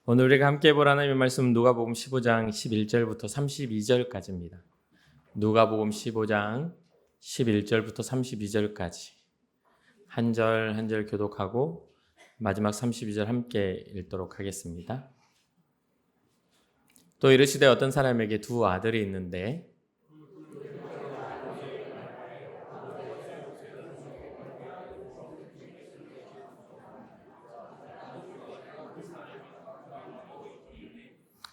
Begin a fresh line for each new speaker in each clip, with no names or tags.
오늘 우리가 함께 볼 하나님의 말씀은 누가복음 15장 11절부터 32절까지입니다. 누가복음 15장 11절부터 32절까지 한 절 한 절 교독하고 마지막 32절 함께 읽도록 하겠습니다. 또 이르시되 어떤 사람에게 두 아들이 있는데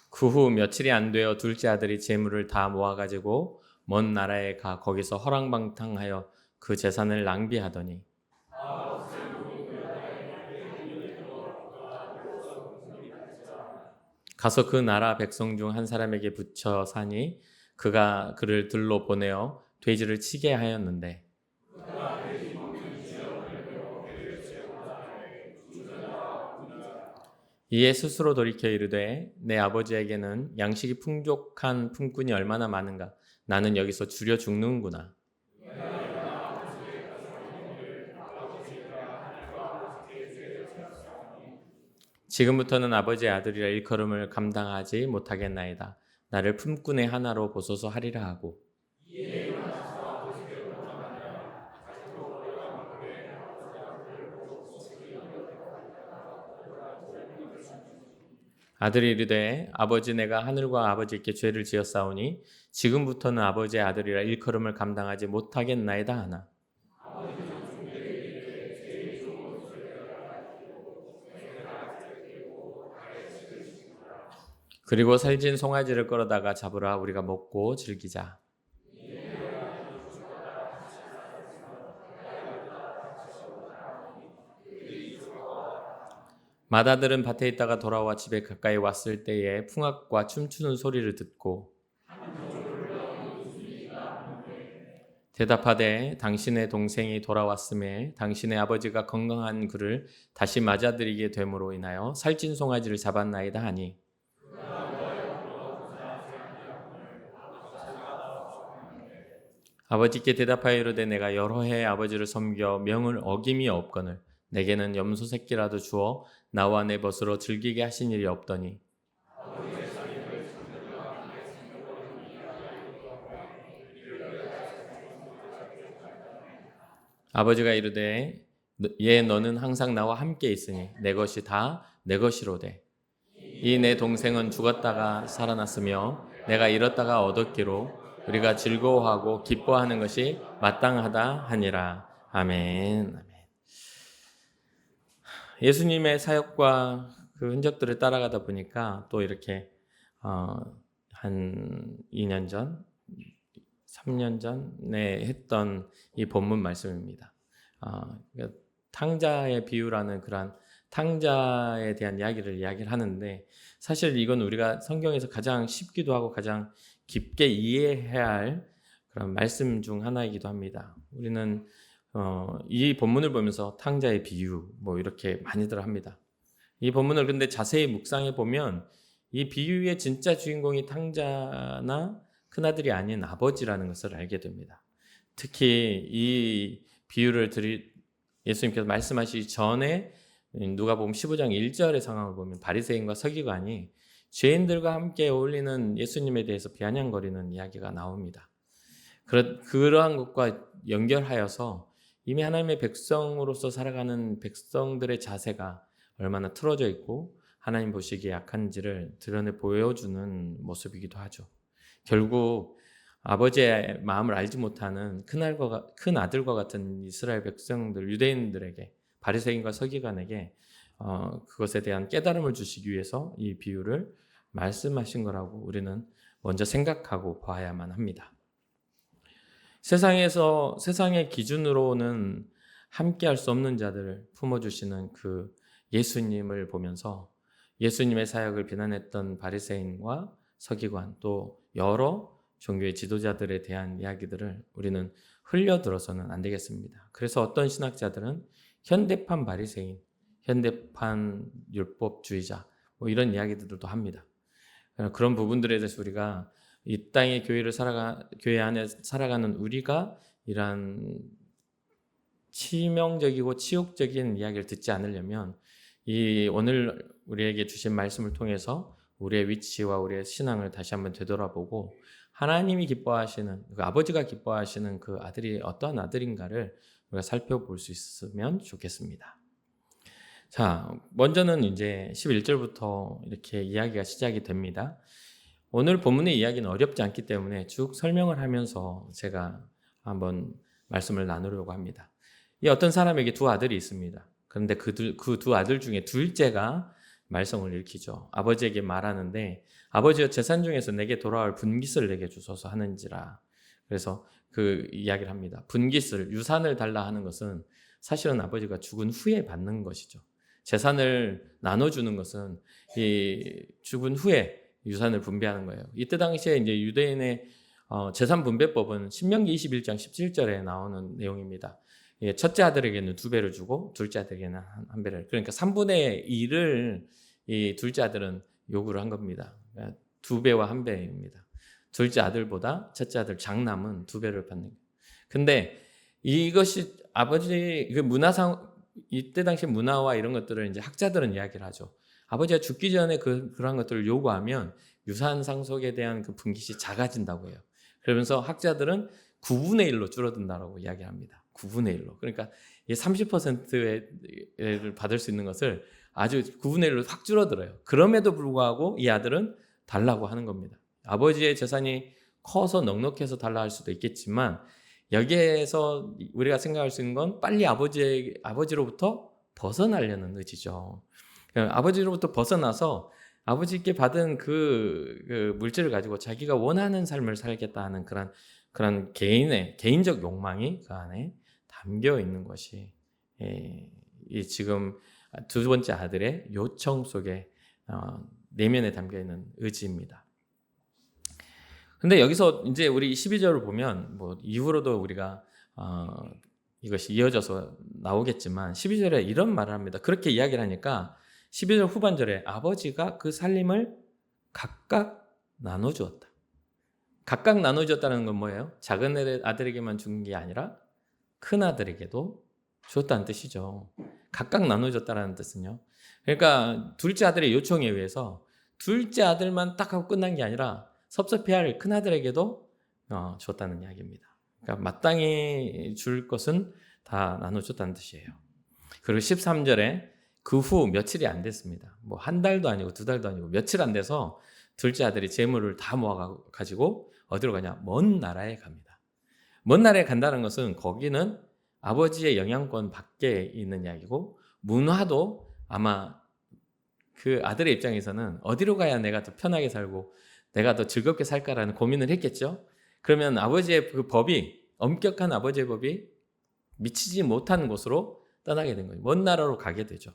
그 후 며칠이 안 되어 둘째 아들이 재물을 다 모아가지고 먼 나라에 가 거기서 허랑방탕하여 그 재산을 낭비하더니 가서 그 나라 백성 중 한 사람에게 붙여 사니 그가 그를 들로 보내어 돼지를 치게 하였는데 이에 스스로 돌이켜 이르되 내 아버지에게는 양식이 풍족한 품꾼이 얼마나 많은가 나는 여기서 줄여 죽는구나. 지금부터는 아버지의 아들이라 일컬음을 감당하지 못하겠나이다. 나를 품꾼의 하나로 보소서 하리라 하고 아들이 이르되 아버지 내가 하늘과 아버지께 죄를 지었사오니 지금부터는 아버지의 아들이라 일컬음을 감당하지 못하겠나이다 하나 그리고 살진 송아지를 끌어다가 잡으라 우리가 먹고 즐기자. 맏아들은 밭에 있다가 돌아와 집에 가까이 왔을 때에 풍악과 춤추는 소리를 듣고 대답하되 당신의 동생이 돌아왔음에 당신의 아버지가 건강한 그를 다시 맞아들이게 됨으로 인하여 살찐 송아지를 잡았나이다 하니 아버지께 대답하여 이르되 내가 여러 해 아버지를 섬겨 명을 어김이 없거늘 내게는 염소 새끼라도 주어 나와 내 벗으로 즐기게 하신 일이 없더니 아버지가 이르되 예 너는 항상 나와 함께 있으니 내 것이 다 내 것이로되 이 내 동생은 죽었다가 살아났으며 내가 잃었다가 얻었기로 우리가 즐거워하고 기뻐하는 것이 마땅하다 하니라. 아멘. 아멘. 예수님의 사역과 그 흔적들을 따라가다 보니까 또 이렇게 한 2년 전, 3년 전에 했던 이 본문 말씀입니다. 탕자의 비유라는 그러한 탕자에 대한 이야기를 하는데 사실 이건 우리가 성경에서 가장 쉽기도 하고 가장 깊게 이해해야 할 그런 말씀 중 하나이기도 합니다. 우리는 이 본문을 보면서 탕자의 비유 뭐 이렇게 많이들 합니다. 이 본문을 근데 자세히 묵상해 보면 이 비유의 진짜 주인공이 탕자나 큰아들이 아닌 아버지라는 것을 알게 됩니다. 특히 이 비유를 예수님께서 말씀하시기 전에 누가복음 15장 1절의 상황을 보면 바리새인과 서기관이 죄인들과 함께 어울리는 예수님에 대해서 비아냥거리는 이야기가 나옵니다. 그러한 것과 연결하여서 이미 하나님의 백성으로서 살아가는 백성들의 자세가 얼마나 틀어져 있고 하나님 보시기에 약한지를 드러내 보여주는 모습이기도 하죠. 결국 아버지의 마음을 알지 못하는 큰 아들과 같은 이스라엘 백성들, 유대인들에게 바리새인과 서기관에게 그것에 대한 깨달음을 주시기 위해서 이 비유를 말씀하신 거라고 우리는 먼저 생각하고 봐야만 합니다. 세상의 기준으로는 함께할 수 없는 자들을 품어주시는 그 예수님을 보면서 예수님의 사역을 비난했던 바리새인과 서기관 또 여러 종교의 지도자들에 대한 이야기들을 우리는 흘려들어서는 안 되겠습니다. 그래서 어떤 신학자들은 현대판 바리새인, 현대판 율법주의자 뭐 이런 이야기들도 합니다. 그런 부분들에 대해서 우리가 이 땅의 교회 안에 살아가는 우리가 이러한 치명적이고 치욕적인 이야기를 듣지 않으려면 이 오늘 우리에게 주신 말씀을 통해서 우리의 위치와 우리의 신앙을 다시 한번 되돌아보고 하나님이 기뻐하시는 그 아버지가 기뻐하시는 그 아들이 어떠한 아들인가를 우리가 살펴볼 수 있으면 좋겠습니다. 자, 먼저는 이제 11절부터 이렇게 이야기가 시작이 됩니다. 오늘 본문의 이야기는 어렵지 않기 때문에 쭉 설명을 하면서 제가 한번 말씀을 나누려고 합니다. 이 어떤 사람에게 두 아들이 있습니다. 그런데 그 두 아들 중에 둘째가 말썽을 일으키죠. 아버지에게 말하는데 아버지여 재산 중에서 내게 돌아올 분깃을 내게 주소서 하는지라. 그래서 그 이야기를 합니다. 분깃을 유산을 달라 하는 것은 사실은 아버지가 죽은 후에 받는 것이죠. 재산을 나눠주는 것은 이 죽은 후에 유산을 분배하는 거예요. 이때 당시에 이제 유대인의 재산 분배법은 신명기 21장 17절에 나오는 내용입니다. 첫째 아들에게는 2배를 주고 둘째 아들에게는 1배를. 그러니까 3분의 1을 이 둘째 아들은 요구를 한 겁니다. 2배와 1배입니다. 둘째 아들보다 첫째 아들 장남은 2배를 받는 거예요. 근데 이것이 아버지 그 문화상 이때 당시 문화와 이런 것들을 이제 학자들은 이야기를 하죠. 아버지가 죽기 전에 그런 것들을 요구하면 유산 상속에 대한 그 분깃이 작아진다고 해요. 그러면서 학자들은 9분의 1로 줄어든다라고 이야기합니다. 9분의 1로. 그러니까 30%를 받을 수 있는 것을 아주 9분의 1로 확 줄어들어요. 그럼에도 불구하고 이 아들은 달라고 하는 겁니다. 아버지의 재산이 커서 넉넉해서 달라 할 수도 있겠지만 여기에서 우리가 생각할 수 있는 건 빨리 아버지로부터 벗어나려는 의지죠. 아버지로부터 벗어나서 아버지께 받은 그 물질을 가지고 자기가 원하는 삶을 살겠다 하는 그런 개인적 욕망이 그 안에 담겨 있는 것이 이 지금 두 번째 아들의 요청 속에 내면에 담겨 있는 의지입니다. 근데 여기서 이제 우리 12절을 보면 뭐 이후로도 우리가 이것이 이어져서 나오겠지만 12절에 이런 말을 합니다. 그렇게 이야기를 하니까 12절 후반절에 아버지가 그 살림을 각각 나눠주었다. 각각 나눠주었다는 건 뭐예요? 작은 아들에게만 준 게 아니라 큰 아들에게도 주었다는 뜻이죠. 각각 나눠줬다는 뜻은요. 그러니까 둘째 아들의 요청에 의해서 둘째 아들만 딱 하고 끝난 게 아니라 섭섭해할 큰 아들에게도 줬다는 이야기입니다. 그러니까 마땅히 줄 것은 다 나눠줬다는 뜻이에요. 그리고 13절에 그 후 며칠이 안 됐습니다. 뭐 한 달도 아니고 2달도 아니고 며칠 안 돼서 둘째 아들이 재물을 다 모아가지고 어디로 가냐? 먼 나라에 갑니다. 먼 나라에 간다는 것은 거기는 아버지의 영향권 밖에 있는 이야기고 문화도 아마 그 아들의 입장에서는 어디로 가야 내가 더 편하게 살고 내가 더 즐겁게 살까라는 고민을 했겠죠. 그러면 아버지의 그 법이 엄격한 아버지의 법이 미치지 못한 곳으로 떠나게 된 거예요. 먼 나라로 가게 되죠.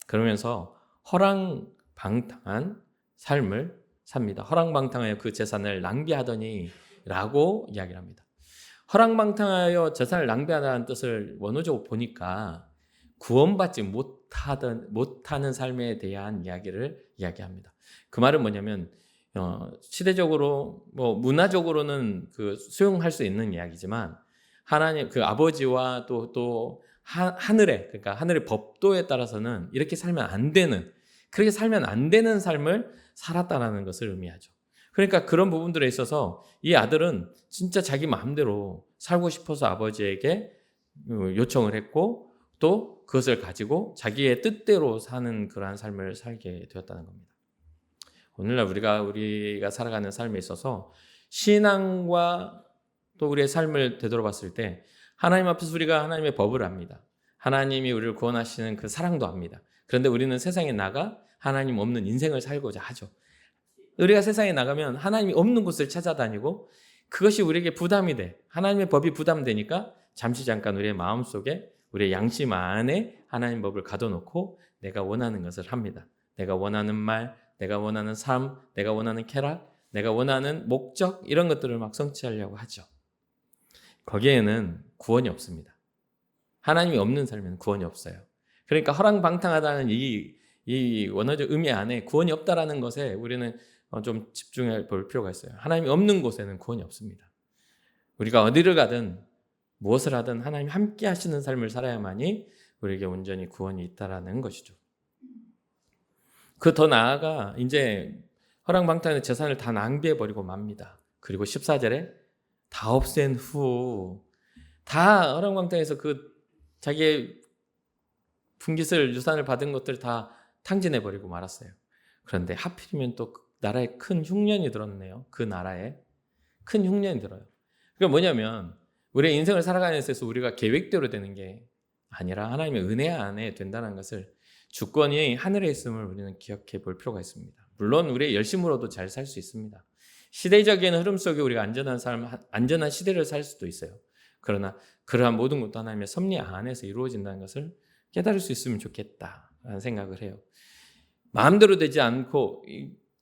그러면서 허랑방탕한 삶을 삽니다. 허랑방탕하여 그 재산을 낭비하더니 라고 이야기를 합니다. 허랑방탕하여 재산을 낭비하다는 뜻을 원어적으로 보니까 구원받지 못하는 삶에 대한 이야기를 이야기합니다. 그 말은 뭐냐면 시대적으로 뭐 문화적으로는 그 수용할 수 있는 이야기지만 하나님 그 아버지와 또 하늘의 그러니까 하늘의 법도에 따라서는 이렇게 살면 안 되는 그렇게 살면 안 되는 삶을 살았다라는 것을 의미하죠. 그러니까 그런 부분들에 있어서 이 아들은 진짜 자기 마음대로 살고 싶어서 아버지에게 요청을 했고 또 그것을 가지고 자기의 뜻대로 사는 그러한 삶을 살게 되었다는 겁니다. 오늘날 우리가 살아가는 삶에 있어서 신앙과 또 우리의 삶을 되돌아봤을 때 하나님 앞에서 우리가 하나님의 법을 압니다. 하나님이 우리를 구원하시는 그 사랑도 압니다. 그런데 우리는 세상에 나가 하나님 없는 인생을 살고자 하죠. 우리가 세상에 나가면 하나님이 없는 곳을 찾아다니고 그것이 우리에게 부담이 돼. 하나님의 법이 부담되니까 잠깐 우리의 마음속에 우리의 양심 안에 하나님 법을 가둬놓고 내가 원하는 것을 합니다. 내가 원하는 말, 내가 원하는 삶, 내가 원하는 쾌락, 내가 원하는 목적 이런 것들을 막 성취하려고 하죠. 거기에는 구원이 없습니다. 하나님이 없는 삶에는 구원이 없어요. 그러니까 허랑방탕하다는 이 원어적 의미 안에 구원이 없다라는 것에 우리는 좀 집중해 볼 필요가 있어요. 하나님이 없는 곳에는 구원이 없습니다. 우리가 어디를 가든 무엇을 하든 하나님 함께 하시는 삶을 살아야만이 우리에게 온전히 구원이 있다라는 것이죠. 그 더 나아가 이제 허랑방탕의 재산을 다 낭비해 버리고 맙니다. 그리고 14절에 다 없앤 후 다 허랑방탕에서 그 자기의 분깃을 유산을 받은 것들 다 탕진해 버리고 말았어요. 그런데 하필이면 또 나라에 큰 흉년이 들었네요. 그 나라에 큰 흉년이 들어요. 그게 뭐냐면 우리의 인생을 살아가는 데서 우리가 계획대로 되는 게 아니라 하나님의 은혜 안에 된다는 것을, 주권이 하늘에 있음을 우리는 기억해 볼 필요가 있습니다. 물론 우리의 열심으로도 잘 살 수 있습니다. 시대적인 흐름 속에 우리가 안전한 삶, 안전한 시대를 살 수도 있어요. 그러나 그러한 모든 것도 하나님의 섭리 안에서 이루어진다는 것을 깨달을 수 있으면 좋겠다라는 생각을 해요. 마음대로 되지 않고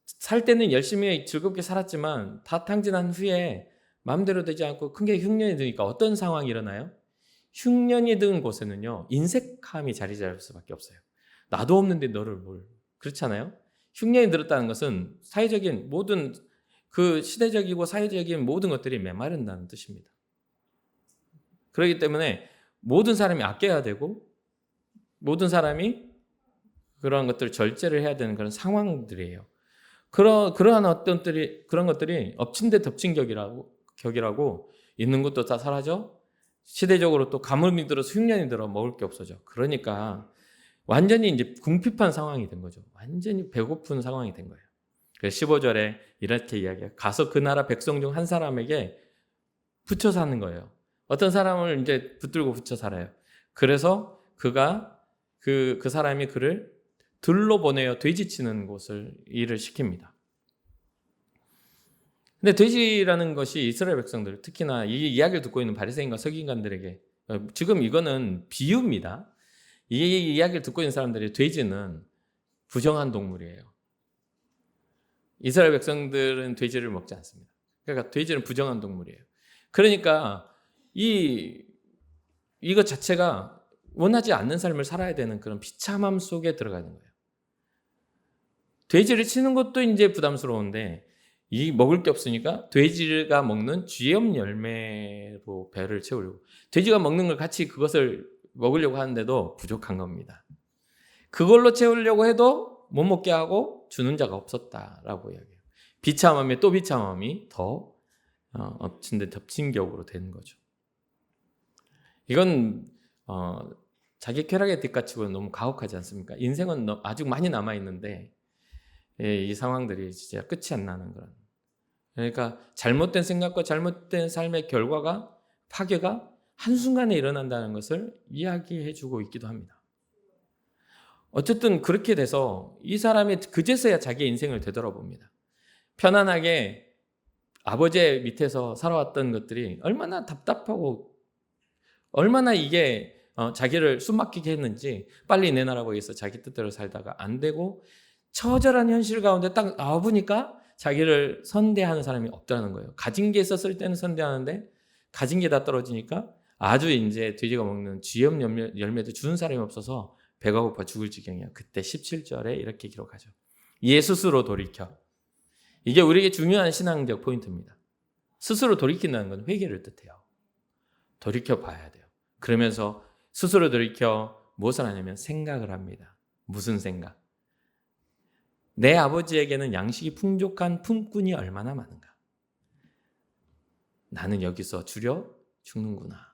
살 때는 열심히 즐겁게 살았지만 다 탕진한 후에 마음대로 되지 않고 크게 흉년이 드니까 어떤 상황이 일어나요? 흉년이 든 곳에는요, 인색함이 자리 잡을 수밖에 없어요. 나도 없는데 너를 뭘, 그렇잖아요. 흉년이 들었다는 것은 사회적인 모든 그 시대적이고 사회적인 모든 것들이 메마른다는 뜻입니다. 그렇기 때문에 모든 사람이 아껴야 되고 모든 사람이 그런 것들을 절제를 해야 되는 그런 상황들이에요. 그러한 그런 것들이 엎친 데 덮친 격이라고 있는 것도 다 사라져. 시대적으로 또 가뭄이 들어서 흉년이 들어 먹을 게 없어져. 그러니까 완전히 이제 궁핍한 상황이 된 거죠. 완전히 배고픈 상황이 된 거예요. 그래서 15절에 이렇게 이야기해요. 가서 그 나라 백성 중 한 사람에게 붙여 사는 거예요. 어떤 사람을 이제 붙들고 붙여 살아요. 그래서 그 사람이 그를 들로 보내어 돼지치는 곳을 일을 시킵니다. 근데 돼지라는 것이 이스라엘 백성들, 특히나 이 이야기를 듣고 있는 바리새인과 서기관들에게, 지금 이거는 비유입니다. 이 이야기를 듣고 있는 사람들이 돼지는 부정한 동물이에요. 이스라엘 백성들은 돼지를 먹지 않습니다. 그러니까 돼지는 부정한 동물이에요. 그러니까 이것 자체가 원하지 않는 삶을 살아야 되는 그런 비참함 속에 들어가는 거예요. 돼지를 치는 것도 이제 부담스러운데 이 먹을 게 없으니까 돼지가 먹는 쥐염 열매로 배를 채우려고, 돼지가 먹는 걸 같이 그것을 먹으려고 하는데도 부족한 겁니다. 그걸로 채우려고 해도 못 먹게 하고 주는 자가 없었다라고 이야기해요. 비참함에 또 비참함이 더 엎친 데 덮친 격으로 되는 거죠. 이건 자기 쾌락의 뒷받침은 너무 가혹하지 않습니까? 인생은 아직 많이 남아있는데 이 상황들이 진짜 끝이 안 나는 그런. 그러니까 잘못된 생각과 잘못된 삶의 결과가, 파괴가 한순간에 일어난다는 것을 이야기해주고 있기도 합니다. 어쨌든 그렇게 돼서 이 사람이 그제서야 자기의 인생을 되돌아봅니다. 편안하게 아버지의 밑에서 살아왔던 것들이 얼마나 답답하고 얼마나 이게 자기를 숨막히게 했는지, 빨리 내놔라고 해서 자기 뜻대로 살다가 안 되고 처절한 현실 가운데 딱 나와보니까 자기를 선대하는 사람이 없다는 거예요. 가진 게 있었을 때는 선대하는데 가진 게 다 떨어지니까 아주 이제 돼지가 먹는 쥐염 열매도 주는 사람이 없어서 배가 고파 죽을 지경이에요. 그때 17절에 이렇게 기록하죠. 이에 스스로 돌이켜. 이게 우리에게 중요한 신앙적 포인트입니다. 스스로 돌이킨다는 건 회개를 뜻해요. 돌이켜 봐야 돼요. 그러면서 스스로 돌이켜 무엇을 하냐면 생각을 합니다. 무슨 생각? 내 아버지에게는 양식이 풍족한 품꾼이 얼마나 많은가? 나는 여기서 줄여 죽는구나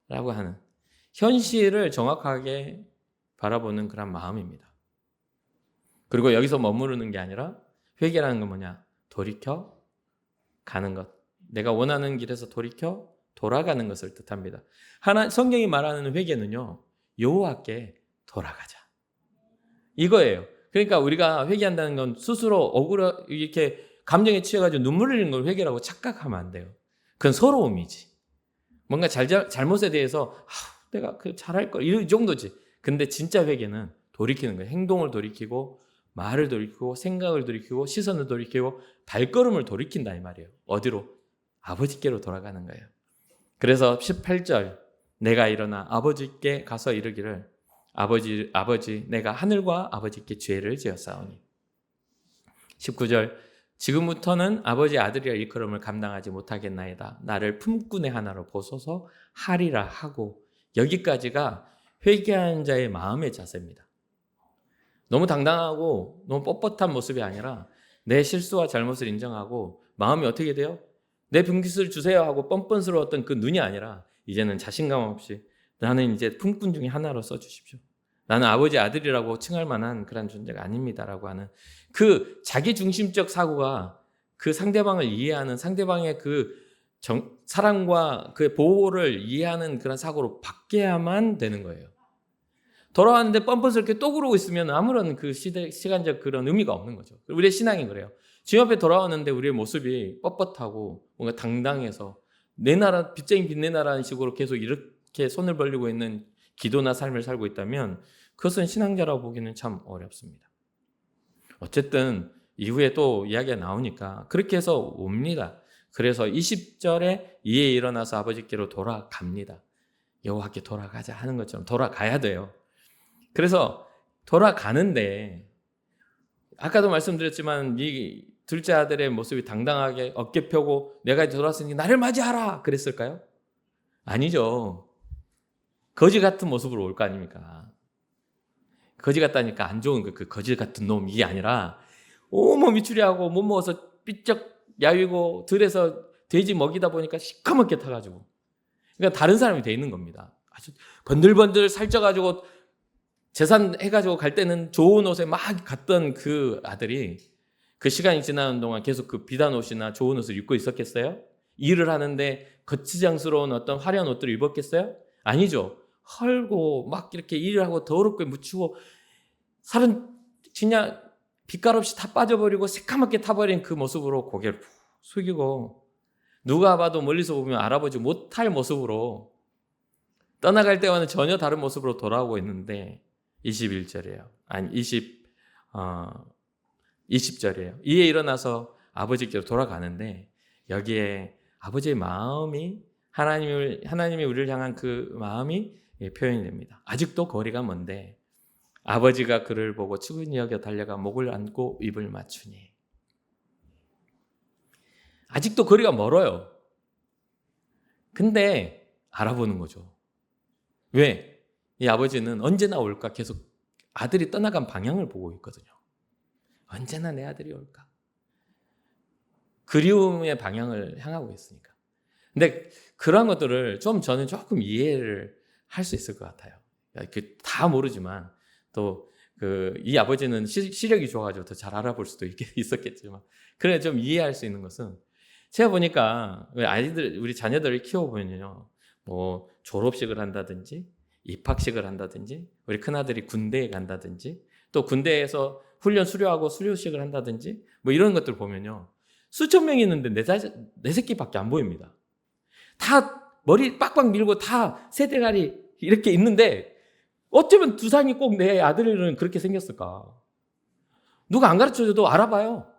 라고 하는 현실을 정확하게 바라보는 그런 마음입니다. 그리고 여기서 머무르는 게 아니라 회개라는 건 뭐냐? 돌이켜 가는 것. 내가 원하는 길에서 돌이켜 돌아가는 것을 뜻합니다. 성경이 말하는 회개는요, 여호와께 돌아가자, 이거예요. 그러니까 우리가 회개한다는 건 스스로 이렇게 감정에 취해가지고 눈물 흘리는 걸 회개라고 착각하면 안 돼요. 그건 서러움이지. 뭔가 잘못에 대해서 내가 잘할 걸, 이 정도지. 근데 진짜 회개는 돌이키는 거예요. 행동을 돌이키고 말을 돌이키고 생각을 돌이키고 시선을 돌이키고 발걸음을 돌이킨다 이 말이에요. 어디로? 아버지께로 돌아가는 거예요. 그래서 18절, 내가 일어나 아버지께 가서 이르기를 아버지 내가 하늘과 아버지께 죄를 지었사오니. 19절, 지금부터는 아버지 아들이라 일컬음을 감당하지 못하겠나이다. 나를 품꾼의 하나로 보소서 하리라 하고. 여기까지가 회개한 자의 마음의 자세입니다. 너무 당당하고 너무 뻣뻣한 모습이 아니라 내 실수와 잘못을 인정하고 마음이 어떻게 돼요? 내 병기술 주세요 하고 뻔뻔스러웠던 그 눈이 아니라 이제는 자신감 없이 나는 이제 품꾼 중에 하나로 써주십시오. 나는 아버지 아들이라고 칭할 만한 그런 존재가 아닙니다라고 하는 그 자기중심적 사고가 그 상대방을 이해하는 상대방의 그 사랑과 그 보호를 이해하는 그런 사고로 바뀌어야만 되는 거예요. 돌아왔는데 뻔뻔스럽게 또 그러고 있으면 아무런 그 시간적 그런 의미가 없는 거죠. 우리의 신앙이 그래요. 주님 앞에 돌아왔는데 우리의 모습이 뻣뻣하고 뭔가 당당해서 내 나라 빚쟁이 빚내나라는 식으로 계속 이렇게 손을 벌리고 있는 기도나 삶을 살고 있다면 그것은 신앙자라고 보기는 참 어렵습니다. 어쨌든 이후에 또 이야기가 나오니까 그렇게 해서 옵니다. 그래서 20절에 이에 일어나서 아버지께로 돌아갑니다. 여호와께 돌아가자 하는 것처럼 돌아가야 돼요. 그래서 돌아가는데 아까도 말씀드렸지만 이 둘째 아들의 모습이 당당하게 어깨 펴고 내가 돌아왔으니 나를 맞이하라 그랬을까요? 아니죠. 거지 같은 모습으로 올 거 아닙니까? 거지 같다니까 안 좋은 그 거지 같은 놈 이게 아니라 온몸 추리하고 못 먹어서 삐쩍 야위고 들에서 돼지 먹이다 보니까 시커멓게 타가지고 그러니까 다른 사람이 돼 있는 겁니다. 아주 번들번들 살쪄가지고 재산 해가지고 갈 때는 좋은 옷에 막 갔던 그 아들이 그 시간이 지나는 동안 계속 그 비단 옷이나 좋은 옷을 입고 있었겠어요? 일을 하는데 거치장스러운 어떤 화려한 옷들을 입었겠어요? 아니죠. 헐고 막 이렇게 일을 하고 더럽게 묻히고 살은 그냥 빛깔 없이 다 빠져버리고 새까맣게 타버린 그 모습으로 고개를 푹 숙이고 누가 봐도 멀리서 보면 알아보지 못할 모습으로 떠나갈 때와는 전혀 다른 모습으로 돌아오고 있는데 21절이에요. 아니 20절이에요. 이에 일어나서 아버지께로 돌아가는데 여기에 아버지의 마음이 하나님이 우리를 향한 그 마음이 표현이 됩니다. 아직도 거리가 먼데 아버지가 그를 보고 측은히 여겨 달려가 목을 안고 입을 맞추니 아직도 거리가 멀어요. 근데 알아보는 거죠. 왜? 이 아버지는 언제나 올까 계속 아들이 떠나간 방향을 보고 있거든요. 언제나 내 아들이 올까? 그리움의 방향을 향하고 있으니까. 근데 그런 것들을 저는 조금 이해를 할 수 있을 것 같아요. 다 모르지만 또 이 아버지는 시력이 좋아가지고 더 잘 알아볼 수도 있었겠지만 그래 좀 이해할 수 있는 것은 제가 보니까 우리 자녀들을 키워보면요, 뭐 졸업식을 한다든지 입학식을 한다든지 우리 큰아들이 군대에 간다든지 또 군대에서 훈련 수료하고 수료식을 한다든지 뭐 이런 것들 보면요 수천 명이 있는데 내 새끼밖에 안 보입니다. 다 머리 빡빡 밀고 다 세대가리 이렇게 있는데 어쩌면 두상이 꼭 내 아들은 그렇게 생겼을까? 누가 안 가르쳐줘도 알아봐요.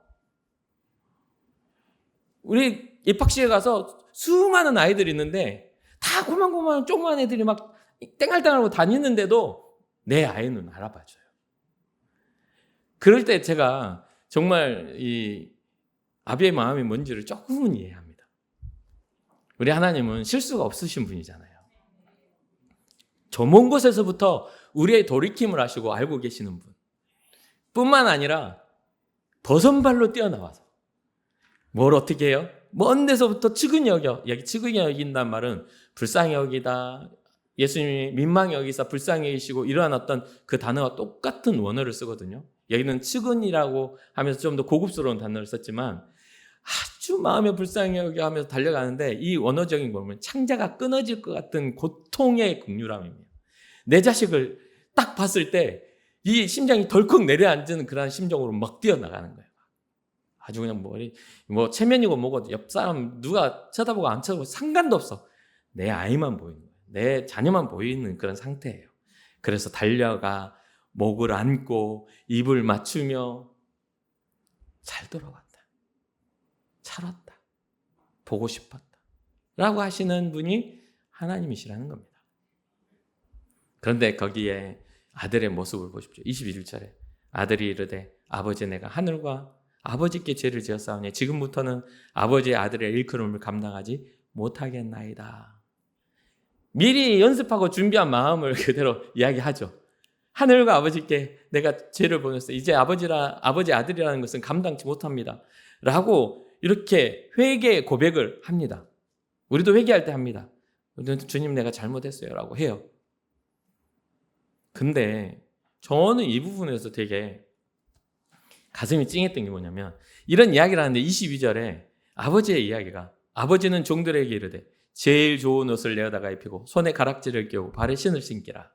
우리 입학식에 가서 수많은 아이들이 있는데 다 고만고만 조그만 애들이 막 땡알땡알하고 다니는데도 내 아이는 알아봐줘요. 그럴 때 제가 정말 이 아비의 마음이 뭔지를 조금은 이해합니다. 우리 하나님은 실수가 없으신 분이잖아요. 저 먼 곳에서부터 우리의 돌이킴을 하시고 알고 계시는 분 뿐만 아니라 버선발로 뛰어나와서 뭘 어떻게 해요? 먼 데서부터 측은히 여겨. 여기 측은히 여긴다는 말은 불쌍히 여기다, 예수님이 민망히 여기사 불쌍히 여기시고 이러한 어떤 그 단어와 똑같은 원어를 쓰거든요. 여기는 측은이라고 하면서 좀 더 고급스러운 단어를 썼지만 아주 마음에 불쌍히 여겨 하면서 달려가는데 이 원어적인 거 보면 창자가 끊어질 것 같은 고통의 극률함입니다. 내 자식을 딱 봤을 때 이 심장이 덜컥 내려앉는 그런 심정으로 막 뛰어나가는 거예요. 아주 그냥 뭐 체면이고 뭐고 옆 사람 누가 쳐다보고 안 쳐다보고 상관도 없어. 내 아이만 보이는 거예요. 내 자녀만 보이는 그런 상태예요. 그래서 달려가 목을 안고 입을 맞추며 잘 돌아왔다. 잘 왔다. 보고 싶었다. 라고 하시는 분이 하나님이시라는 겁니다. 그런데 거기에 아들의 모습을 보십시오. 21절에 아들이 이르되 아버지 내가 하늘과 아버지께 죄를 지었사오니 지금부터는 아버지의 아들의 일컬음을 감당하지 못하겠나이다. 미리 연습하고 준비한 마음을 그대로 이야기하죠. 하늘과 아버지께 내가 죄를 보냈어요. 이제 아버지 아들이라는 것은 감당치 못합니다. 라고 이렇게 회개 고백을 합니다. 우리도 회개할 때 합니다. 주님 내가 잘못했어요. 라고 해요. 근데 저는 이 부분에서 되게 가슴이 찡했던 게 뭐냐면 이런 이야기를 하는데 22절에 아버지의 이야기가 아버지는 종들에게 이르되 제일 좋은 옷을 내어다가 입히고 손에 가락지를 끼우고 발에 신을 신기라.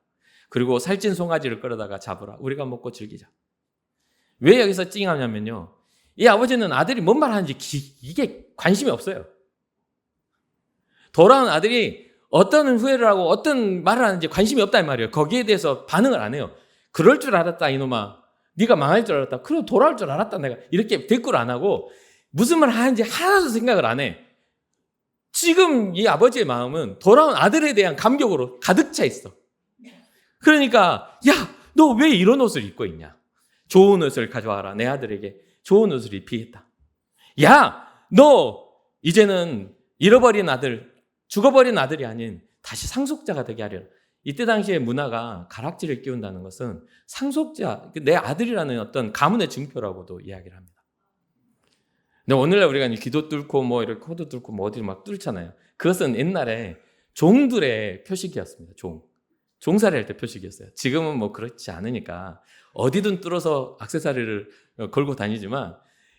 그리고 살찐 송아지를 끌어다가 잡으라. 우리가 먹고 즐기자. 왜 여기서 찡하냐면요. 이 아버지는 아들이 뭔 말 하는지 이게 관심이 없어요. 돌아온 아들이 어떤 후회를 하고 어떤 말을 하는지 관심이 없단 말이에요. 거기에 대해서 반응을 안 해요. 그럴 줄 알았다 이놈아. 네가 망할 줄 알았다. 그럼 돌아올 줄 알았다 내가. 이렇게 대꾸를 안 하고 무슨 말 하는지 하나도 생각을 안 해. 지금 이 아버지의 마음은 돌아온 아들에 대한 감격으로 가득 차 있어. 그러니까 야, 너 왜 이런 옷을 입고 있냐? 좋은 옷을 가져와라. 내 아들에게 좋은 옷을 입히겠다. 야, 너 이제는 잃어버린 아들, 죽어버린 아들이 아닌 다시 상속자가 되게 하려라. 이때 당시의 문화가 가락지를 끼운다는 것은 상속자, 내 아들이라는 어떤 가문의 증표라고도 이야기를 합니다. 근데 오늘날 우리가 기도 뚫고 뭐 이렇게 코도 뚫고 뭐 어디를 막 뚫잖아요. 그것은 옛날에 종들의 표식이었습니다. 종살이 할 때 표식이었어요. 지금은 뭐 그렇지 않으니까 어디든 뚫어서 액세서리를 걸고 다니지만,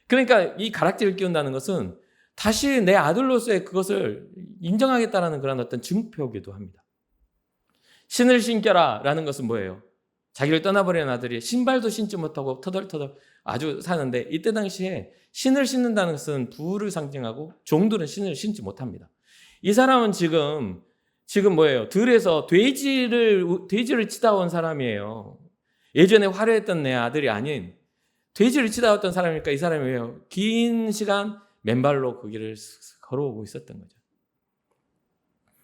그러니까 이 가락지를 끼운다는 것은 다시 내 아들로서의 그것을 인정하겠다라는 그런 어떤 증표이기도 합니다. 신을 신겨라 라는 것은 뭐예요? 자기를 떠나버린 아들이 신발도 신지 못하고 터덜터덜 아주 사는데, 이때 당시에 신을 신는다는 것은 부를 상징하고 종들은 신을 신지 못합니다. 이 사람은 지금 뭐예요? 들에서 돼지를 치다 온 사람이에요. 예전에 화려했던 내 아들이 아닌 돼지를 치다 왔던 사람이니까 이 사람이 왜요? 긴 시간 맨발로 그 길을 걸어오고 있었던 거죠.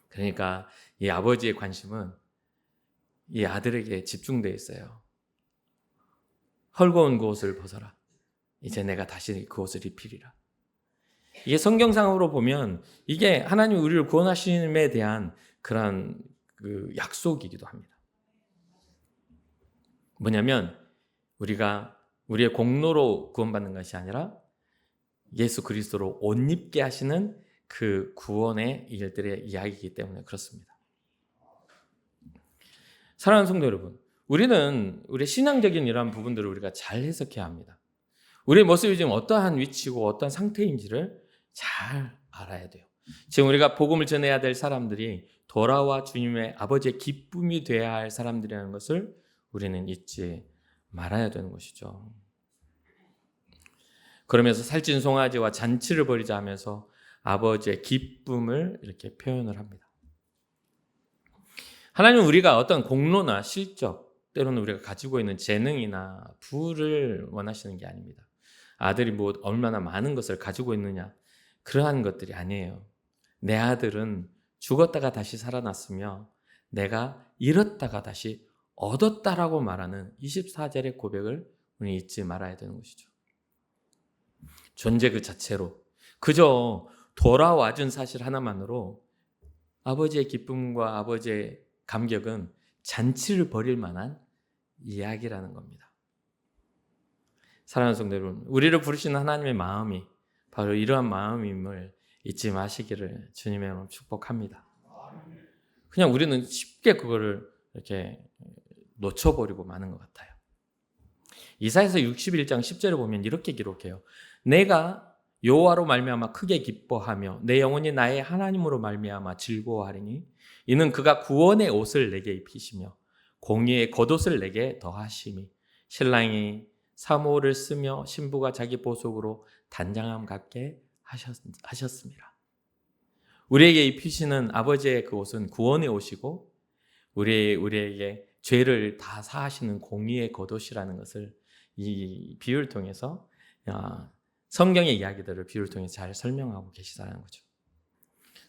그러니까 이 아버지의 관심은 이 아들에게 집중되어 있어요. 헐거운 그 옷을 벗어라. 이제 내가 다시 그 옷을 입히리라. 이게 성경상으로 보면 이게 하나님 우리를 구원하심에 대한 그런 그 약속이기도 합니다. 뭐냐면 우리가 우리의 공로로 구원받는 것이 아니라 예수 그리스도로 옷 입게 하시는 그 구원의 일들의 이야기이기 때문에 그렇습니다. 사랑하는 성도 여러분, 우리는 우리의 신앙적인 이러한 부분들을 우리가 잘 해석해야 합니다. 우리의 모습이 지금 어떠한 위치고 어떠한 상태인지를 잘 알아야 돼요. 지금 우리가 복음을 전해야 될 사람들이 돌아와 주님의 아버지의 기쁨이 되어야 할 사람들이라는 것을 우리는 잊지 말아야 되는 것이죠. 그러면서 살찐 송아지와 잔치를 벌이자 하면서 아버지의 기쁨을 이렇게 표현을 합니다. 하나님은 우리가 어떤 공로나 실적, 때로는 우리가 가지고 있는 재능이나 부를 원하시는 게 아닙니다. 아들이 뭐 얼마나 많은 것을 가지고 있느냐, 그러한 것들이 아니에요. 내 아들은 죽었다가 다시 살아났으며 내가 잃었다가 다시 얻었다라고 말하는 24절의 고백을 우리 잊지 말아야 되는 것이죠. 존재 그 자체로 그저 돌아와준 사실 하나만으로 아버지의 기쁨과 아버지의 감격은 잔치를 벌일 만한 이야기라는 겁니다. 사랑하는 성도 여러분, 우리를 부르시는 하나님의 마음이 바로 이러한 마음임을 잊지 마시기를 주님의 이름으로 축복합니다. 그냥 우리는 쉽게 그거를 이렇게 놓쳐버리고 마는 것 같아요. 이사야서 61장 10절을 보면 이렇게 기록해요. 내가 여호와로 말미암아 크게 기뻐하며 내 영혼이 나의 하나님으로 말미암아 즐거워하리니 이는 그가 구원의 옷을 내게 입히시며 공의의 겉옷을 내게 더하심이 신랑이 사모를 쓰며 신부가 자기 보석으로 단장함 같게 하셨습니다. 우리에게 입히시는 아버지의 그 옷은 구원의 옷이고 우리에게 죄를 다 사하시는 공의의 겉옷이라는 것을 이 비유를 통해서 성경의 이야기들을 비유를 통해서 잘 설명하고 계시다는 거죠.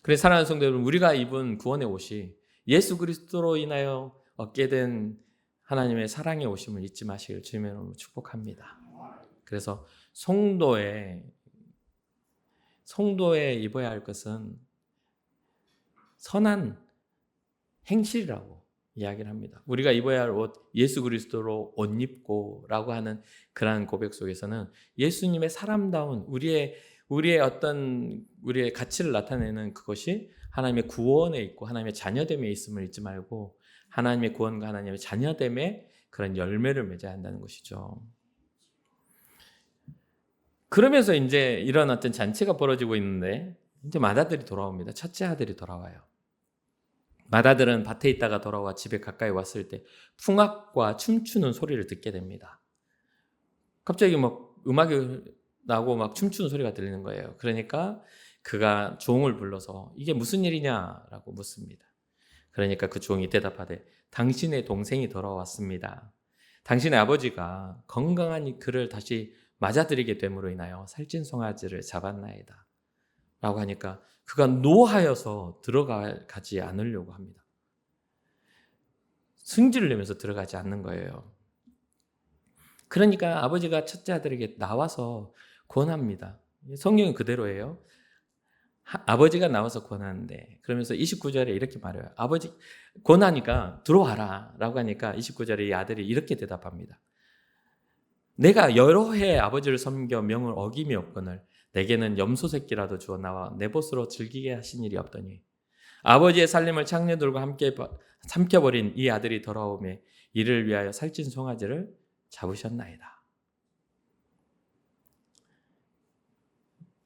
그래서 사랑하는 성도 여러분, 우리가 입은 구원의 옷이 예수 그리스도로 인하여 얻게 된 하나님의 사랑의 오심을 잊지 마시길 주님의 이름으로 축복합니다. 그래서 성도에 입어야 할 것은 선한 행실이라고 이야기를 합니다. 우리가 입어야 할 옷, 예수 그리스도로 옷 입고라고 하는 그러한 고백 속에서는 예수님의 사람다운 우리의 어떤 우리의 가치를 나타내는 그것이 하나님의 구원에 있고 하나님의 자녀됨에 있음을 잊지 말고 하나님의 구원과 하나님의 자녀됨에 그런 열매를 맺어야 한다는 것이죠. 그러면서 이제 이런 어떤 잔치가 벌어지고 있는데 이제 맏아들이 돌아옵니다. 첫째 아들이 돌아와요. 맏아들은 밭에 있다가 돌아와 집에 가까이 왔을 때 풍악과 춤추는 소리를 듣게 됩니다. 갑자기 막 음악이 나고 막 춤추는 소리가 들리는 거예요. 그러니까 그가 종을 불러서 이게 무슨 일이냐라고 묻습니다. 그러니까 그 종이 대답하되 당신의 동생이 돌아왔습니다. 당신의 아버지가 건강한 그를 다시 맞아들이게 됨으로 인하여 살찐 송아지를 잡았나이다. 라고 하니까 그가 노하여서 들어가지 않으려고 합니다. 승질을 내면서 들어가지 않는 거예요. 그러니까 아버지가 첫째 아들에게 나와서 권합니다. 성경은 그대로예요. 아버지가 나와서 권하는데 그러면서 29절에 이렇게 말해요. 아버지 권하니까 들어와라 라고 하니까 29절에 이 아들이 이렇게 대답합니다. 내가 여러 해 아버지를 섬겨 명을 어김이 없거늘 내게는 염소 새끼라도 주어 나와 내 벗으로 즐기게 하신 일이 없더니 아버지의 살림을 창녀들과 함께 삼켜버린 이 아들이 돌아오매 이를 위하여 살찐 송아지를 잡으셨나이다.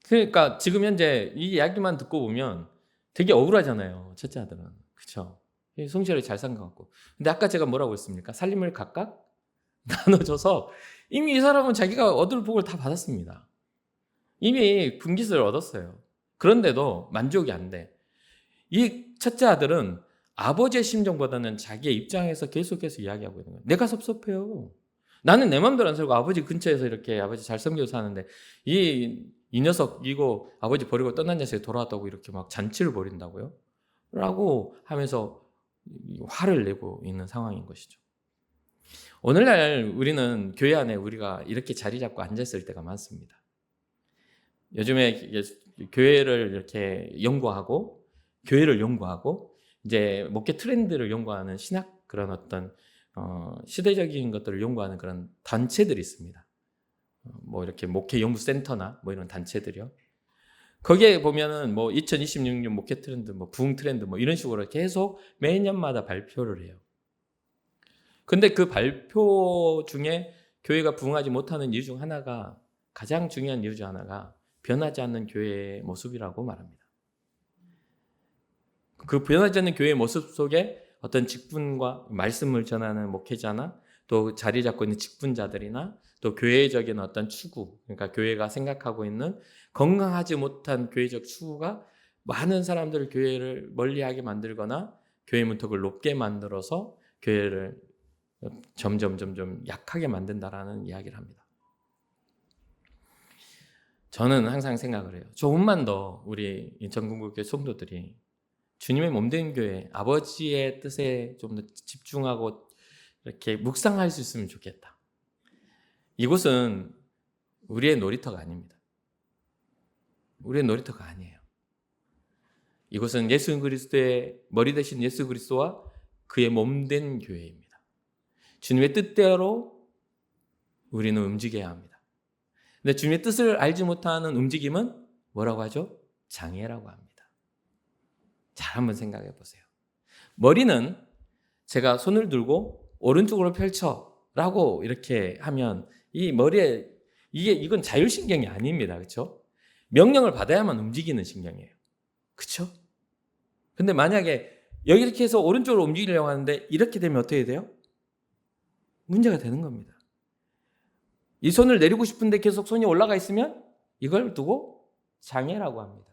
그러니까 지금 현재 이 이야기만 듣고 보면 되게 억울하잖아요. 첫째 아들은. 그렇죠? 성실하게 잘 산 것 같고. 근데 아까 제가 뭐라고 했습니까? 살림을 각각 나눠줘서 이미 이 사람은 자기가 얻을 복을 다 받았습니다. 이미 분깃을 얻었어요. 그런데도 만족이 안 돼. 이 첫째 아들은 아버지의 심정보다는 자기의 입장에서 계속해서 이야기하고 있는 거예요. 내가 섭섭해요. 나는 내 마음대로 안 살고 아버지 근처에서 이렇게 아버지 잘 섬겨서 사는데 이 녀석 이거 아버지 버리고 떠난 녀석이 돌아왔다고 이렇게 막 잔치를 벌인다고요? 라고 하면서 화를 내고 있는 상황인 것이죠. 오늘날 우리는 교회 안에 우리가 이렇게 자리 잡고 앉았을 때가 많습니다. 요즘에 교회를 이렇게 연구하고 교회를 연구하고 이제 목회 트렌드를 연구하는 신학 그런 어떤 시대적인 것들을 연구하는 그런 단체들이 있습니다. 뭐 이렇게 목회 연구 센터나 뭐 이런 단체들이요. 거기에 보면은 뭐 2026년 목회 트렌드, 뭐 부흥 트렌드 뭐 이런 식으로 계속 매년마다 발표를 해요. 근데 그 발표 중에 교회가 부흥하지 못하는 이유 중 하나가 가장 중요한 이유 중 하나가 변하지 않는 교회의 모습이라고 말합니다. 그 변하지 않는 교회의 모습 속에 어떤 직분과 말씀을 전하는 목회자나 또 자리 잡고 있는 직분자들이나 또 교회적인 어떤 추구, 그러니까 교회가 생각하고 있는 건강하지 못한 교회적 추구가 많은 사람들을 교회를 멀리하게 만들거나 교회 문턱을 높게 만들어서 교회를 점점 약하게 만든다라는 이야기를 합니다. 저는 항상 생각을 해요. 조금만 더 우리 인천궁극교회 성도들이 주님의 몸된 교회, 아버지의 뜻에 좀 더 집중하고 이렇게 묵상할 수 있으면 좋겠다. 이곳은 우리의 놀이터가 아닙니다. 우리의 놀이터가 아니에요. 이곳은 예수 그리스도의 머리 대신 예수 그리스도와 그의 몸된 교회입니다. 주님의 뜻대로 우리는 움직여야 합니다. 근데 주님의 뜻을 알지 못하는 움직임은 뭐라고 하죠? 장애라고 합니다. 잘 한번 생각해 보세요. 머리는 제가 손을 들고 오른쪽으로 펼쳐라고 이렇게 하면 이 머리에 이건 자율신경이 아닙니다. 그렇죠? 명령을 받아야만 움직이는 신경이에요. 그렇죠? 근데 만약에 여기 이렇게 해서 오른쪽으로 움직이려고 하는데 이렇게 되면 어떻게 돼요? 문제가 되는 겁니다. 이 손을 내리고 싶은데 계속 손이 올라가 있으면 이걸 두고 장애라고 합니다.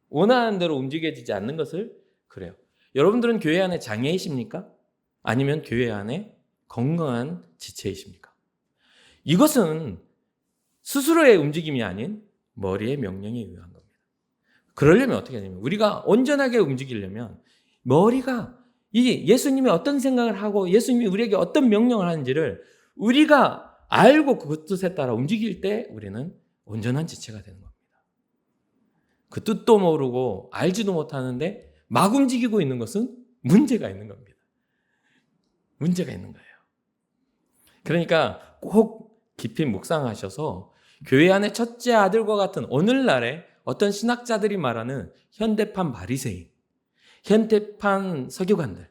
원하는 대로 움직여지지 않는 것을 그래요. 여러분들은 교회 안에 장애이십니까? 아니면 교회 안에 건강한 지체이십니까? 이것은 스스로의 움직임이 아닌 머리의 명령에 의한 겁니다. 그러려면 어떻게 되냐면 우리가 온전하게 움직이려면 머리가 이 예수님이 어떤 생각을 하고 예수님이 우리에게 어떤 명령을 하는지를 우리가 알고 그 뜻에 따라 움직일 때 우리는 온전한 지체가 되는 겁니다. 그 뜻도 모르고 알지도 못하는데 막 움직이고 있는 것은 문제가 있는 겁니다. 문제가 있는 거예요. 그러니까 꼭 깊이 묵상하셔서 교회 안의 첫째 아들과 같은 오늘날의 어떤 신학자들이 말하는 현대판 바리새인, 현대판 서기관들,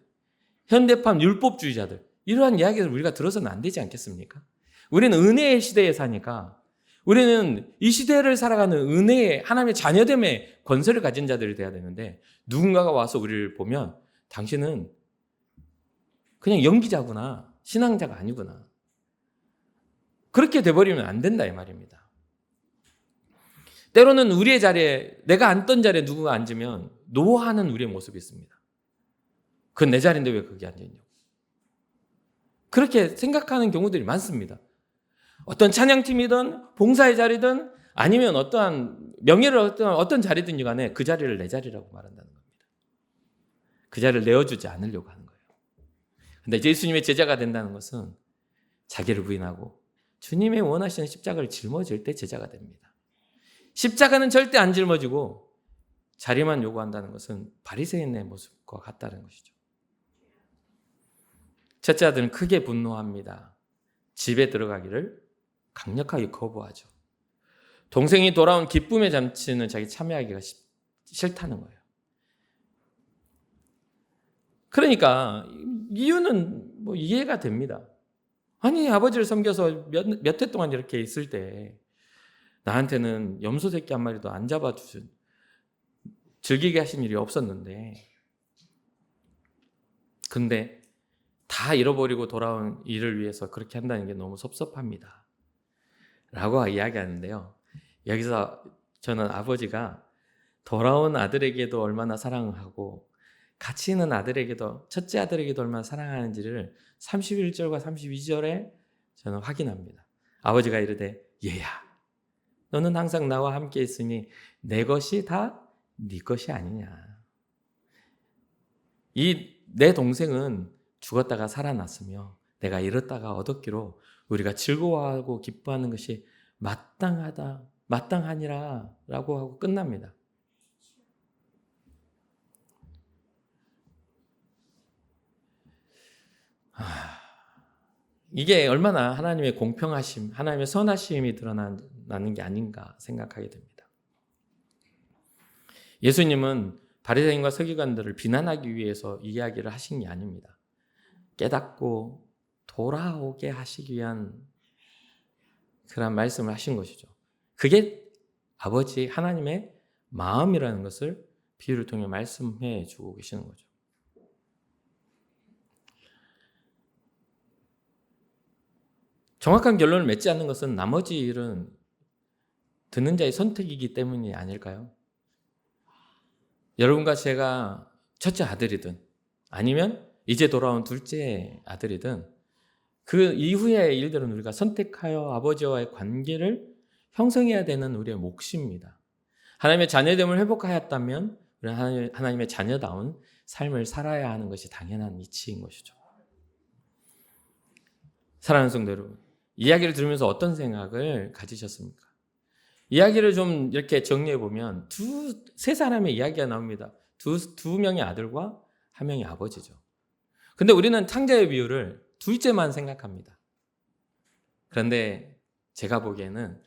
현대판 율법주의자들, 이러한 이야기를 우리가 들어서는 안 되지 않겠습니까? 우리는 은혜의 시대에 사니까 우리는 이 시대를 살아가는 은혜의 하나님의 자녀됨의 권세를 가진 자들이 돼야 되는데, 누군가가 와서 우리를 보면 당신은 그냥 연기자구나, 신앙자가 아니구나, 그렇게 돼버리면 안 된다 이 말입니다. 때로는 우리의 자리에, 내가 앉던 자리에 누구가 앉으면 노하는 우리의 모습이 있습니다. 그건 내 자리인데 왜 거기 앉아있냐고, 그렇게 생각하는 경우들이 많습니다. 어떤 찬양팀이든 봉사의 자리든 아니면 어떠한 명예를 어떤 자리든지 간에 그 자리를 내 자리라고 말한다는 겁니다. 그 자리를 내어주지 않으려고 하는 거예요. 근데 예수님의 제자가 된다는 것은 자기를 부인하고 주님의 원하시는 십자가를 짊어질 때 제자가 됩니다. 십자가는 절대 안 짊어지고 자리만 요구한다는 것은 바리새인의 모습과 같다는 것이죠. 첫째 아들은 크게 분노합니다. 집에 들어가기를 강력하게 거부하죠. 동생이 돌아온 기쁨의 잔치는 자기 참여하기가 싫다는 거예요. 그러니까 이유는 뭐 이해가 됩니다. 아니, 아버지를 섬겨서 몇 해 동안 이렇게 있을 때 나한테는 염소 새끼 한 마리도 안 잡아주신, 즐기게 하신 일이 없었는데, 근데 다 잃어버리고 돌아온 일을 위해서 그렇게 한다는 게 너무 섭섭합니다 라고 이야기하는데요, 여기서 저는 아버지가 돌아온 아들에게도 얼마나 사랑하고 같이 있는 아들에게도, 첫째 아들에게도 얼마나 사랑하는지를 31절과 32절에 저는 확인합니다. 아버지가 이르되, 얘야, 너는 항상 나와 함께 있으니 내 것이 다 네 것이 아니냐. 내 동생은 죽었다가 살아났으며 내가 잃었다가 얻었기로 우리가 즐거워하고 기뻐하는 것이 마땅하니라 라고 하고 끝납니다. 이게 얼마나 하나님의 공평하심, 하나님의 선하심이 드러나는 게 아닌가 생각하게 됩니다. 예수님은 바리새인과 서기관들을 비난하기 위해서 이 이야기를 하신 게 아닙니다. 깨닫고 돌아오게 하시기 위한 그런 말씀을 하신 것이죠. 그게 아버지 하나님의 마음이라는 것을 비유를 통해 말씀해 주고 계시는 거죠. 정확한 결론을 맺지 않는 것은 나머지 일은 듣는 자의 선택이기 때문이 아닐까요? 여러분과 제가 첫째 아들이든 아니면 이제 돌아온 둘째 아들이든 그 이후의 일들은 우리가 선택하여 아버지와의 관계를 형성해야 되는 우리의 몫입니다. 하나님의 자녀됨을 회복하였다면 우리는 하나님의 자녀다운 삶을 살아야 하는 것이 당연한 이치인 것이죠. 사랑하는 성도 여러분, 이야기를 들으면서 어떤 생각을 가지셨습니까? 이야기를 좀 이렇게 정리해 보면 세 사람의 이야기가 나옵니다. 두 명의 아들과 한 명의 아버지죠. 근데 우리는 탕자의 비유를 둘째만 생각합니다. 그런데 제가 보기에는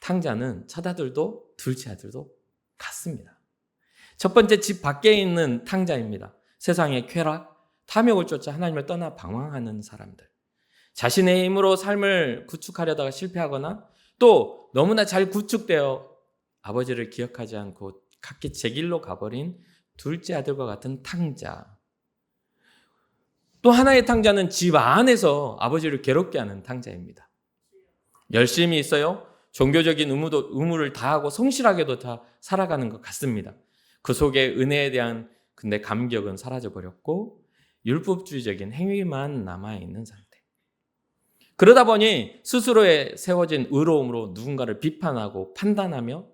탕자는 첫 아들도 둘째 아들도 같습니다. 첫 번째 집 밖에 있는 탕자입니다. 세상의 쾌락, 탐욕을 쫓아 하나님을 떠나 방황하는 사람들. 자신의 힘으로 삶을 구축하려다가 실패하거나 또 너무나 잘 구축되어 아버지를 기억하지 않고 각기 제 길로 가버린 둘째 아들과 같은 탕자. 또 하나의 탕자는 집 안에서 아버지를 괴롭게 하는 탕자입니다. 열심히 있어요. 종교적인 의무를 다하고 성실하게도 다 살아가는 것 같습니다. 그 속에 은혜에 대한 근데 감격은 사라져버렸고 율법주의적인 행위만 남아있는 상태. 그러다 보니 스스로에 세워진 의로움으로 누군가를 비판하고 판단하며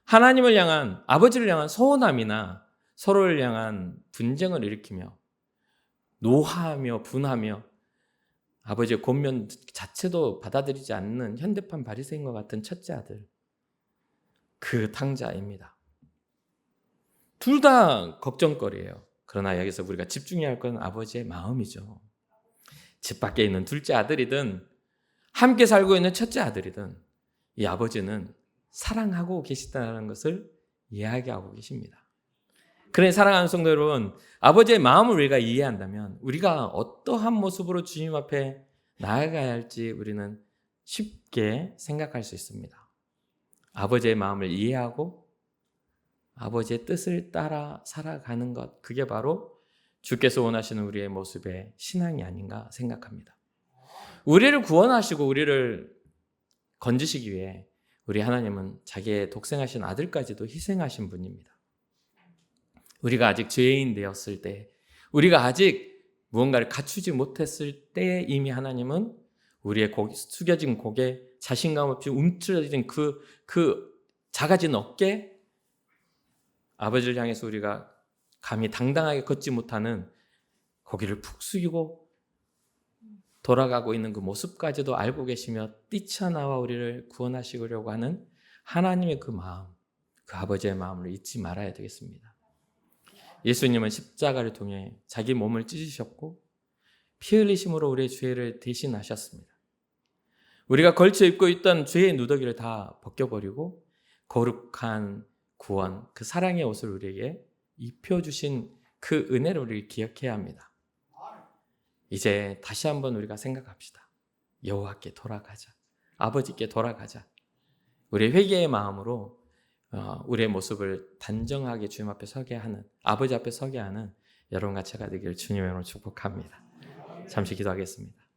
하나님을 향한, 아버지를 향한 서운함이나 서로를 향한 분쟁을 일으키며 노하며 분하며 아버지의 권면 자체도 받아들이지 않는 현대판 바리새인과 같은 첫째 아들, 그 탕자입니다. 둘 다 걱정거리예요. 그러나 여기서 우리가 집중해야 할 건 아버지의 마음이죠. 집 밖에 있는 둘째 아들이든 함께 살고 있는 첫째 아들이든 이 아버지는 사랑하고 계시다는 것을 이야기하고 계십니다. 그러니 사랑하는 성도 여러분, 아버지의 마음을 우리가 이해한다면 우리가 어떠한 모습으로 주님 앞에 나아가야 할지 우리는 쉽게 생각할 수 있습니다. 아버지의 마음을 이해하고 아버지의 뜻을 따라 살아가는 것, 그게 바로 주께서 원하시는 우리의 모습의 신앙이 아닌가 생각합니다. 우리를 구원하시고 우리를 건지시기 위해 우리 하나님은 자기의 독생하신 아들까지도 희생하신 분입니다. 우리가 아직 죄인 되었을 때, 우리가 아직 무언가를 갖추지 못했을 때 이미 하나님은 우리의 숙여진 고개, 자신감 없이 움츠러진 그 작아진 어깨, 아버지를 향해서 우리가 감히 당당하게 걷지 못하는 고개를 푹 숙이고 돌아가고 있는 그 모습까지도 알고 계시며 뛰쳐나와 우리를 구원하시려고 하는 하나님의 그 마음, 그 아버지의 마음을 잊지 말아야 되겠습니다. 예수님은 십자가를 통해 자기 몸을 찢으셨고 피 흘리심으로 우리의 죄를 대신하셨습니다. 우리가 걸쳐 입고 있던 죄의 누더기를 다 벗겨버리고 거룩한 구원, 그 사랑의 옷을 우리에게 입혀주신 그 은혜를 우리 기억해야 합니다. 이제 다시 한번 우리가 생각합시다. 여호와께 돌아가자. 아버지께 돌아가자. 우리 회개의 마음으로 우리의 모습을 단정하게 주님 앞에 서게 하는, 아버지 앞에 서게 하는 여러분과 제가 되기를 주님의 이름으로 축복합니다. 잠시 기도하겠습니다.